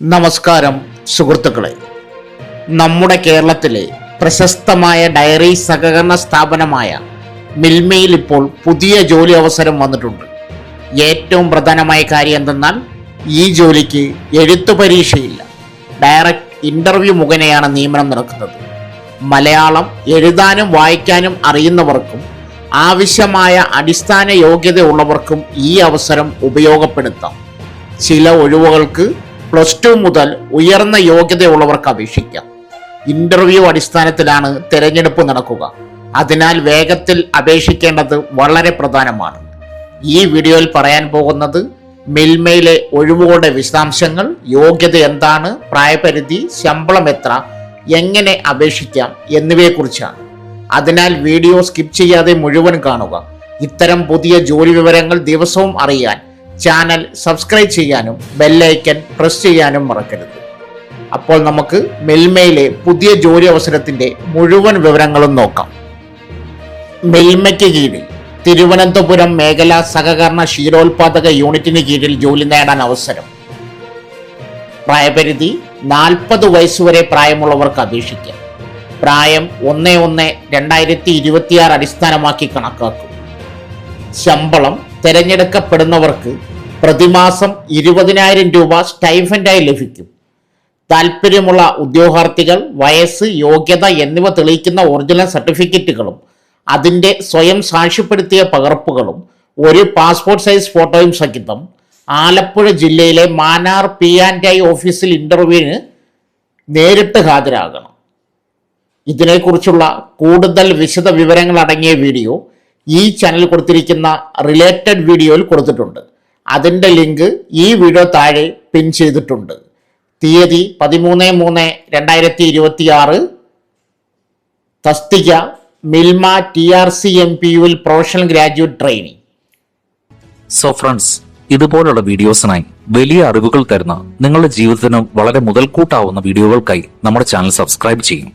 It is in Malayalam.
നമസ്കാരം സുഹൃത്തുക്കളെ, നമ്മുടെ കേരളത്തിലെ പ്രശസ്തമായ ഡയറി സഹകരണ സ്ഥാപനമായ മിൽമയിൽ ഇപ്പോൾ പുതിയ ജോലി അവസരം വന്നിട്ടുണ്ട്. ഏറ്റവും പ്രധാനമായ കാര്യം എന്തെന്നാൽ ഈ ജോലിക്ക് എഴുത്തു പരീക്ഷയില്ല, ഡയറക്റ്റ് ഇന്റർവ്യൂ മുഖേനയാണ് നിയമനം നടക്കുന്നത്. മലയാളം എഴുതാനും വായിക്കാനും അറിയുന്നവർക്കും ആവശ്യമായ അടിസ്ഥാന യോഗ്യത ഉള്ളവർക്കും ഈ അവസരം ഉപയോഗപ്പെടുത്താം. ചില ഒഴിവുകൾക്ക് +2 മുതൽ ഉയർന്ന യോഗ്യതയുള്ളവർക്ക് അപേക്ഷിക്കാം. ഇന്റർവ്യൂ അടിസ്ഥാനത്തിലാണ് തിരഞ്ഞെടുപ്പ് നടക്കുക. അതിനാൽ വേഗത്തിൽ അപേക്ഷിക്കേണ്ടത് വളരെ പ്രധാനമാണ്. ഈ വീഡിയോയിൽ പറയാൻ പോകുന്നത് മിൽമയിലെ ഒഴിവുകളുടെ വിശദാംശങ്ങൾ, യോഗ്യത എന്താണ്, പ്രായപരിധി, ശമ്പളം എത്ര, എങ്ങനെ അപേക്ഷിക്കാം എന്നിവയെക്കുറിച്ചാണ്. അതിനാൽ വീഡിയോ സ്കിപ്പ് ചെയ്യാതെ മുഴുവൻ കാണുക. ഇത്തരം പുതിയ ജോലി വിവരങ്ങൾ ദിവസവും അറിയാൻ ചാനൽ സബ്സ്ക്രൈബ് ചെയ്യാനും ബെല്ലൈക്കൻ പ്രസ് ചെയ്യാനും മറക്കരുത്. അപ്പോൾ നമുക്ക് മിൽമയിലെ പുതിയ ജോലി അവസരത്തിന്റെ മുഴുവൻ വിവരങ്ങളും നോക്കാം. മിൽമയ്ക്ക് കീഴിൽ തിരുവനന്തപുരം മേഖല സഹകരണ ക്ഷീരോത്പാദക യൂണിറ്റിന് കീഴിൽ ജോലി നേടാൻ അവസരം. പ്രായപരിധി 40 വയസ്സുവരെ പ്രായമുള്ളവർക്ക് അപേക്ഷിക്കാം. പ്രായം 1/1/2026 അടിസ്ഥാനമാക്കി കണക്കാക്കും. ശമ്പളം തിരഞ്ഞെടുക്കപ്പെടുന്നവർക്ക് പ്രതിമാസം 20,000 രൂപ സ്റ്റൈഫൻഡായി ലഭിക്കും. താൽപ്പര്യമുള്ള ഉദ്യോഗാർത്ഥികൾ വയസ്സ്, യോഗ്യത എന്നിവ തെളിയിക്കുന്ന ഒറിജിനൽ സർട്ടിഫിക്കറ്റുകളും അതിൻ്റെ സ്വയം സാക്ഷ്യപ്പെടുത്തിയ പകർപ്പുകളും ഒരു പാസ്പോർട്ട് സൈസ് ഫോട്ടോയും സഹിതം ആലപ്പുഴ ജില്ലയിലെ മാന്നാർ P&I ഓഫീസിൽ ഇന്റർവ്യൂവിന് നേരിട്ട് ഹാജരാകണം. ഇതിനെക്കുറിച്ചുള്ള കൂടുതൽ വിശദ വിവരങ്ങൾ അടങ്ങിയ വീഡിയോ ഈ ചാനൽ കൊടുത്തിരിക്കുന്ന റിലേറ്റഡ് വീഡിയോയിൽ കൊടുത്തിട്ടുണ്ട്. അതിൻ്റെ ലിങ്ക് ഈ വീഡിയോ താഴെ പിൻ ചെയ്തിട്ടുണ്ട്. തീയതി 13/3/2026. തസ്തിക മിൽമ TRCMPUവിൽ professional graduate training. So friends, ഇതുപോലുള്ള വീഡിയോസിനായി വലിയ അറിവുകൾ തരുന്ന നിങ്ങളുടെ ജീവിതത്തിന് വളരെ മുതൽക്കൂട്ടാവുന്ന വീഡിയോകൾക്കായി നമ്മുടെ ചാനൽ സബ്സ്ക്രൈബ് ചെയ്യും.